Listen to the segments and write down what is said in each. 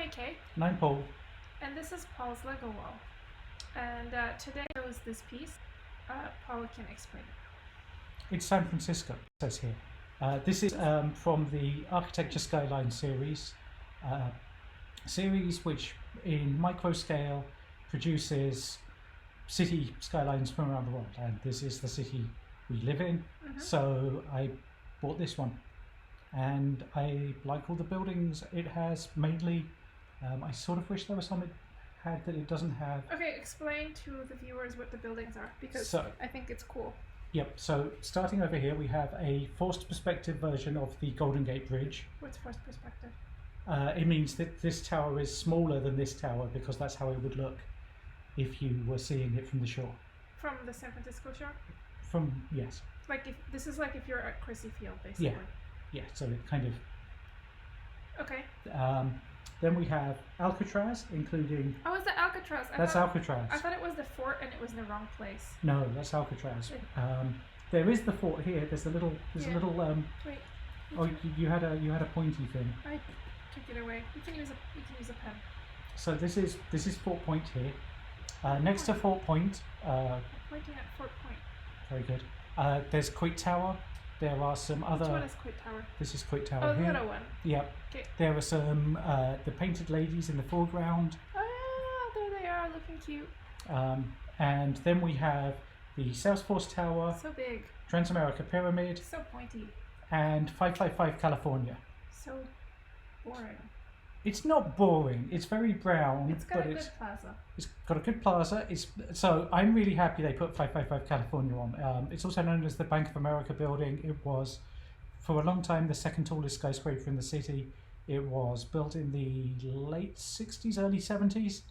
AK, And I'm Paul. and this is Paul's Lego wall. And today I chose this piece. Paul can explain it. It's San Francisco, it says here. This is from the Architecture Skyline series which in micro scale produces city skylines from around the world. And this is the city we live in. So I bought this one. And I like all the buildings it has, mainly. I sort of wish there was some it had that it doesn't have. Okay, explain to the viewers what the buildings are, because I think it's cool. Yep, so starting over here we have a forced perspective version of the Golden Gate Bridge. What's forced perspective? It means that this tower is smaller than this tower because that's how it would look if you were seeing it from the shore. From the San Francisco shore? Yes. Like this is like if you're at Crissy Field, basically. Yeah, so it kind of... Okay. Then we have Alcatraz, including... Oh, is that Alcatraz? That's Alcatraz. I thought it was the fort and it was in the wrong place. No, that's Alcatraz. There is the fort here. There's a little... Wait. Oh, you had a pointy thing. I took it away. You can use a pen. So this is Fort Point here. Next to Fort Point... Pointing at Fort Point. Very good. There's Coit Tower. There are some other... Which one is Coit Tower? This is Coit Tower here. here. The little one. Yep. Okay. There are some the painted ladies in the foreground. Oh, there they are, looking cute. And then we have the Salesforce Tower. So big. Transamerica Pyramid. So pointy. And 555 California. So boring. It's not boring. It's very brown. It's got a good plaza. It's got a good plaza. So I'm really happy they put 555 California on. It's also known as the Bank of America building. It was, for a long time, the second tallest skyscraper in the city. It was built in the late 60s, early 70s.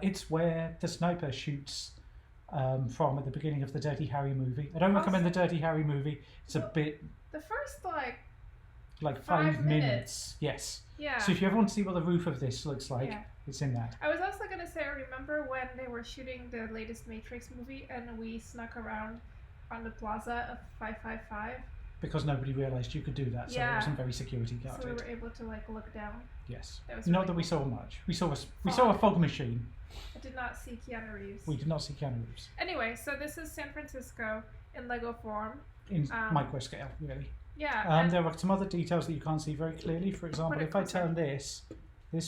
It's where the sniper shoots from at the beginning of the Dirty Harry movie. I don't recommend the Dirty Harry movie. It's a bit... The first, like 5 minutes. Yes. Yeah. So if you ever want to see what the roof of this looks like, it's in that. I was also going to say, I remember when they were shooting the latest Matrix movie and we snuck around on the plaza of 555. Because nobody realised you could do that, so it wasn't very security guarded. So we were able to look down. Yes. That was Not really that we cool. saw much. We saw a fog machine. I did not see Keanu Reeves. We did not see Keanu Reeves. Anyway, so this is San Francisco in Lego form. In micro scale, really. Yeah. There are some other details that you can't see very clearly. For example, if I turn this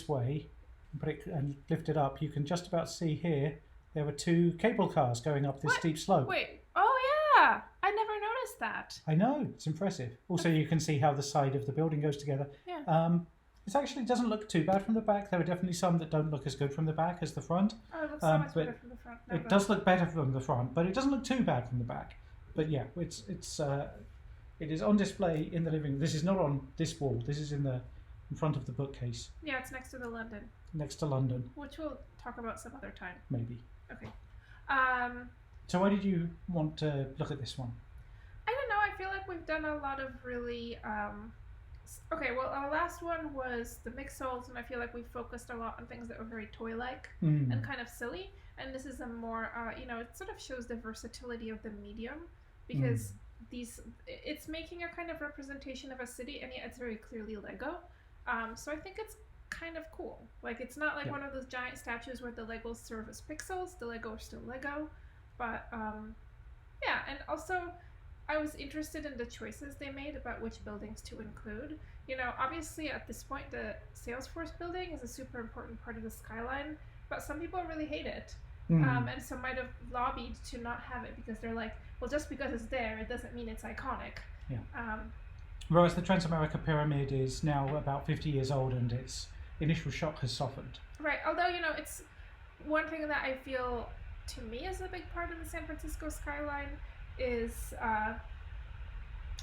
way and put it and lift it up, you can just about see here there were 2 cable cars going up this steep slope. Wait. Oh yeah, I never noticed that. I know, it's impressive. Also, you can see how the side of the building goes together. Yeah. It actually doesn't look too bad from the back. There are definitely some that don't look as good from the back as the front. Oh, it looks so much better from the front. It does look better from the front, but it doesn't look too bad from the back. But yeah, it is on display in the living room. This is not on this wall. This is in front of the bookcase. Yeah, it's next to the London. Next to London. Which we'll talk about some other time. Maybe. Okay. So why did you want to look at this one? I don't know. I feel like we've done a lot of really... Okay, well, our last one was the Mixels, and I feel like we focused a lot on things that were very toy-like and kind of silly. And this is a more, it sort of shows the versatility of the medium, because it's making a kind of representation of a city, and yet it's very clearly Lego. So I think it's kind of cool. Like, it's not like one of those giant statues where the Legos serve as pixels. The Lego are still Lego. But, yeah, and also... I was interested in the choices they made about which buildings to include. Obviously at this point the Salesforce building is a super important part of the skyline, but some people really hate it. And some might have lobbied to not have it because they're like, well, just because it's there, it doesn't mean it's iconic. Yeah. Whereas the Transamerica Pyramid is now about 50 years old and its initial shock has softened. Right, although, it's one thing that I feel, to me, is a big part of the San Francisco skyline is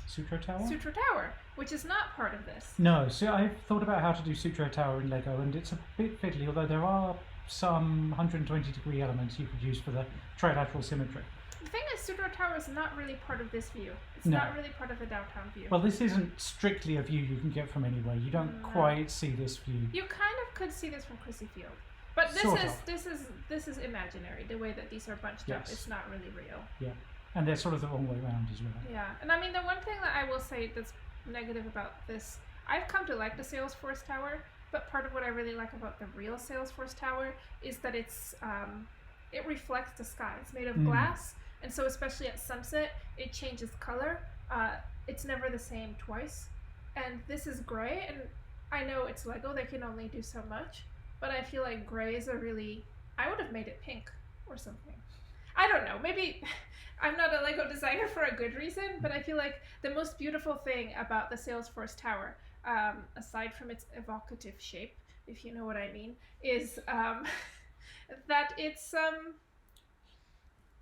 Sutro Tower? Sutro Tower, which is not part of this. No, so I've thought about how to do Sutro Tower in Lego, and it's a bit fiddly, although there are some 120-degree elements you could use for the trilateral symmetry. The thing is, Sutro Tower is not really part of this view. It's not really part of the downtown view. Well, this isn't strictly a view you can get from anywhere. You don't quite see this view. You kind of could see this from Crissy Field. But this is imaginary, the way that these are bunched up. It's not really real. Yeah. And they're sort of the wrong way around as well. Yeah, and I mean, the one thing that I will say that's negative about this, I've come to like the Salesforce Tower, But part of what I really like about the real Salesforce Tower is that it reflects the sky. It's made of glass, and so especially at sunset, it changes color. It's never the same twice. And this is gray, and I know it's Lego, they can only do so much, but I feel like gray is I would have made it pink or something. I don't know, maybe I'm not a Lego designer for a good reason, but I feel like the most beautiful thing about the Salesforce Tower, aside from its evocative shape, if you know what I mean, is that it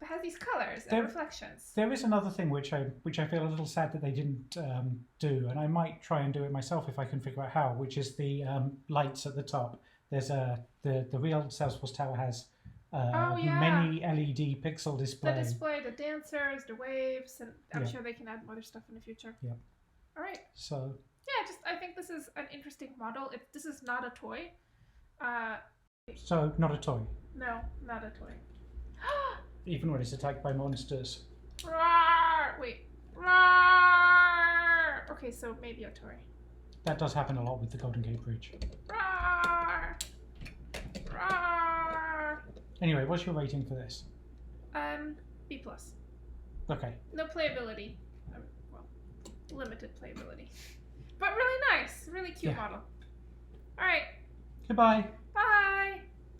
has these colors and reflections. There is another thing which I feel a little sad that they didn't do, and I might try and do it myself if I can figure out how, which is the lights at the top. There's the real Salesforce Tower has many LED pixel display. The display, the dancers, the waves, and I'm sure they can add other stuff in the future. Yeah. All right. So. Yeah, I think this is an interesting model. This is not a toy. So not a toy. No, not a toy. Even when it's attacked by monsters. Roar! Wait. Roar! Okay, so maybe a toy. That does happen a lot with the Golden Gate Bridge. Roar! Roar! Anyway, what's your rating for this? B+. Okay. No playability. Well, limited playability. But really nice. Really cute model. All right. Goodbye. Bye.